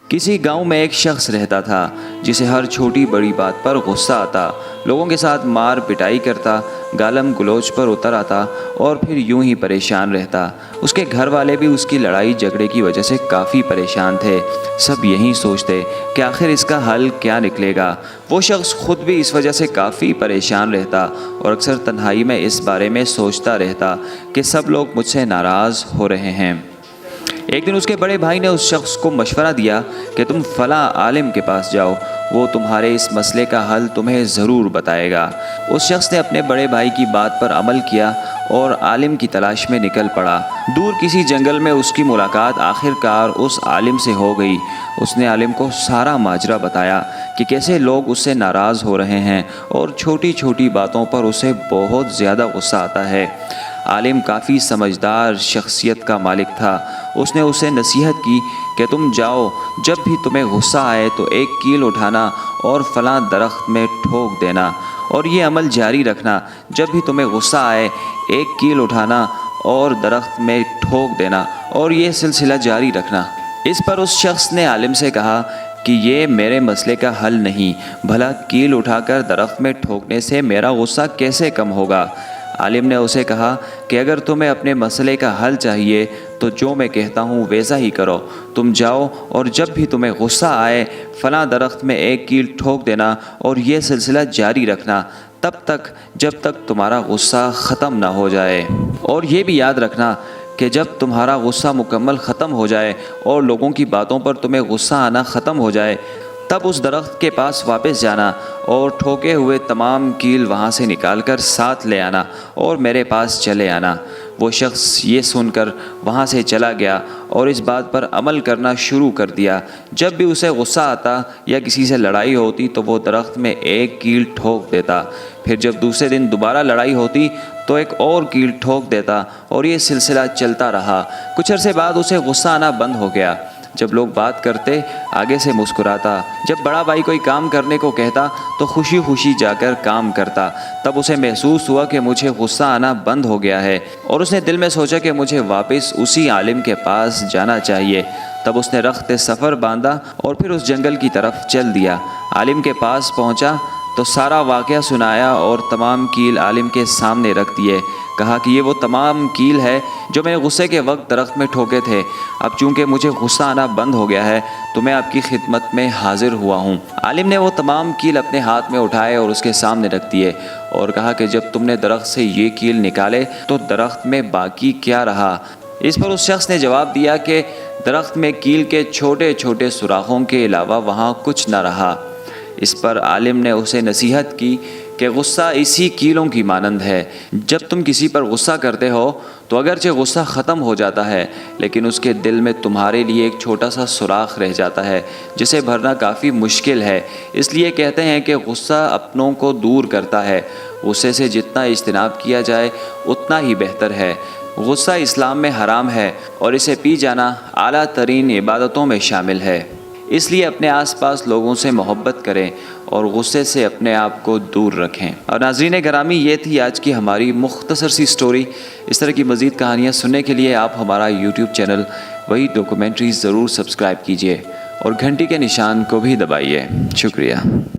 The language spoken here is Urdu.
کسی گاؤں میں ایک شخص رہتا تھا جسے ہر چھوٹی بڑی بات پر غصہ آتا، لوگوں کے ساتھ مار پٹائی کرتا، گالم گلوچ پر اتر آتا اور پھر یوں ہی پریشان رہتا۔ اس کے گھر والے بھی اس کی لڑائی جھگڑے کی وجہ سے کافی پریشان تھے۔ سب یہی سوچتے کہ آخر اس کا حل کیا نکلے گا۔ وہ شخص خود بھی اس وجہ سے کافی پریشان رہتا اور اکثر تنہائی میں اس بارے میں سوچتا رہتا کہ سب لوگ مجھ سے ناراض ہو رہے ہیں۔ ایک دن اس کے بڑے بھائی نے اس شخص کو مشورہ دیا کہ تم فلاں عالم کے پاس جاؤ، وہ تمہارے اس مسئلے کا حل تمہیں ضرور بتائے گا۔ اس شخص نے اپنے بڑے بھائی کی بات پر عمل کیا اور عالم کی تلاش میں نکل پڑا۔ دور کسی جنگل میں اس کی ملاقات آخر کار اس عالم سے ہو گئی۔ اس نے عالم کو سارا ماجرا بتایا کہ کیسے لوگ اس سے ناراض ہو رہے ہیں اور چھوٹی چھوٹی باتوں پر اسے بہت زیادہ غصہ آتا ہے۔ عالم کافی سمجھدار شخصیت کا مالک تھا۔ اس نے اسے نصیحت کی کہ تم جاؤ، جب بھی تمہیں غصہ آئے تو ایک کیل اٹھانا اور فلاں درخت میں ٹھوک دینا، اور یہ عمل جاری رکھنا۔ جب بھی تمہیں غصہ آئے ایک کیل اٹھانا اور درخت میں ٹھوک دینا، اور یہ سلسلہ جاری رکھنا۔ اس پر اس شخص نے عالم سے کہا کہ یہ میرے مسئلے کا حل نہیں، بھلا کیل اٹھا کر درخت میں ٹھوکنے سے میرا غصہ کیسے کم ہوگا؟ عالم نے اسے کہا کہ اگر تمہیں اپنے مسئلے کا حل چاہیے تو جو میں کہتا ہوں ویسا ہی کرو۔ تم جاؤ اور جب بھی تمہیں غصہ آئے فلاں درخت میں ایک کیل ٹھوک دینا اور یہ سلسلہ جاری رکھنا تب تک جب تک تمہارا غصہ ختم نہ ہو جائے۔ اور یہ بھی یاد رکھنا کہ جب تمہارا غصہ مکمل ختم ہو جائے اور لوگوں کی باتوں پر تمہیں غصہ آنا ختم ہو جائے تب اس درخت کے پاس واپس جانا اور ٹھوکے ہوئے تمام کیل وہاں سے نکال کر ساتھ لے آنا اور میرے پاس چلے آنا۔ وہ شخص یہ سن کر وہاں سے چلا گیا اور اس بات پر عمل کرنا شروع کر دیا۔ جب بھی اسے غصہ آتا یا کسی سے لڑائی ہوتی تو وہ درخت میں ایک کیل ٹھوک دیتا، پھر جب دوسرے دن دوبارہ لڑائی ہوتی تو ایک اور کیل ٹھوک دیتا، اور یہ سلسلہ چلتا رہا۔ کچھ عرصے بعد اسے غصہ آنا بند ہو گیا۔ جب لوگ بات کرتے آگے سے مسکراتا، جب بڑا بھائی کوئی کام کرنے کو کہتا تو خوشی خوشی جا کر کام کرتا۔ تب اسے محسوس ہوا کہ مجھے غصہ آنا بند ہو گیا ہے، اور اس نے دل میں سوچا کہ مجھے واپس اسی عالم کے پاس جانا چاہیے۔ تب اس نے رخت سفر باندھا اور پھر اس جنگل کی طرف چل دیا۔ عالم کے پاس پہنچا تو سارا واقعہ سنایا اور تمام کیل عالم کے سامنے رکھ دیے۔ کہا کہ یہ وہ تمام کیل ہے جو میں نے غصے کے وقت درخت میں ٹھوکے تھے۔ اب چونکہ مجھے غصہ آنا بند ہو گیا ہے تو میں آپ کی خدمت میں حاضر ہوا ہوں۔ عالم نے وہ تمام کیل اپنے ہاتھ میں اٹھائے اور اس کے سامنے رکھ دیے اور کہا کہ جب تم نے درخت سے یہ کیل نکالے تو درخت میں باقی کیا رہا؟ اس پر اس شخص نے جواب دیا کہ درخت میں کیل کے چھوٹے چھوٹے سوراخوں کے علاوہ وہاں کچھ نہ رہا۔ اس پر عالم نے اسے نصیحت کی کہ غصہ اسی کیلوں کی مانند ہے۔ جب تم کسی پر غصہ کرتے ہو تو اگرچہ غصہ ختم ہو جاتا ہے لیکن اس کے دل میں تمہارے لیے ایک چھوٹا سا سوراخ رہ جاتا ہے جسے بھرنا کافی مشکل ہے۔ اس لیے کہتے ہیں کہ غصہ اپنوں کو دور کرتا ہے۔ غصے سے جتنا اجتناب کیا جائے اتنا ہی بہتر ہے۔ غصہ اسلام میں حرام ہے اور اسے پی جانا اعلیٰ ترین عبادتوں میں شامل ہے۔ اس لیے اپنے آس پاس لوگوں سے محبت کریں اور غصے سے اپنے آپ کو دور رکھیں۔ اور ناظرین گرامی، یہ تھی آج کی ہماری مختصر سی سٹوری۔ اس طرح کی مزید کہانیاں سننے کے لیے آپ ہمارا یوٹیوب چینل وہی ڈاکومنٹریز ضرور سبسکرائب کیجیے اور گھنٹی کے نشان کو بھی دبائیے۔ شکریہ۔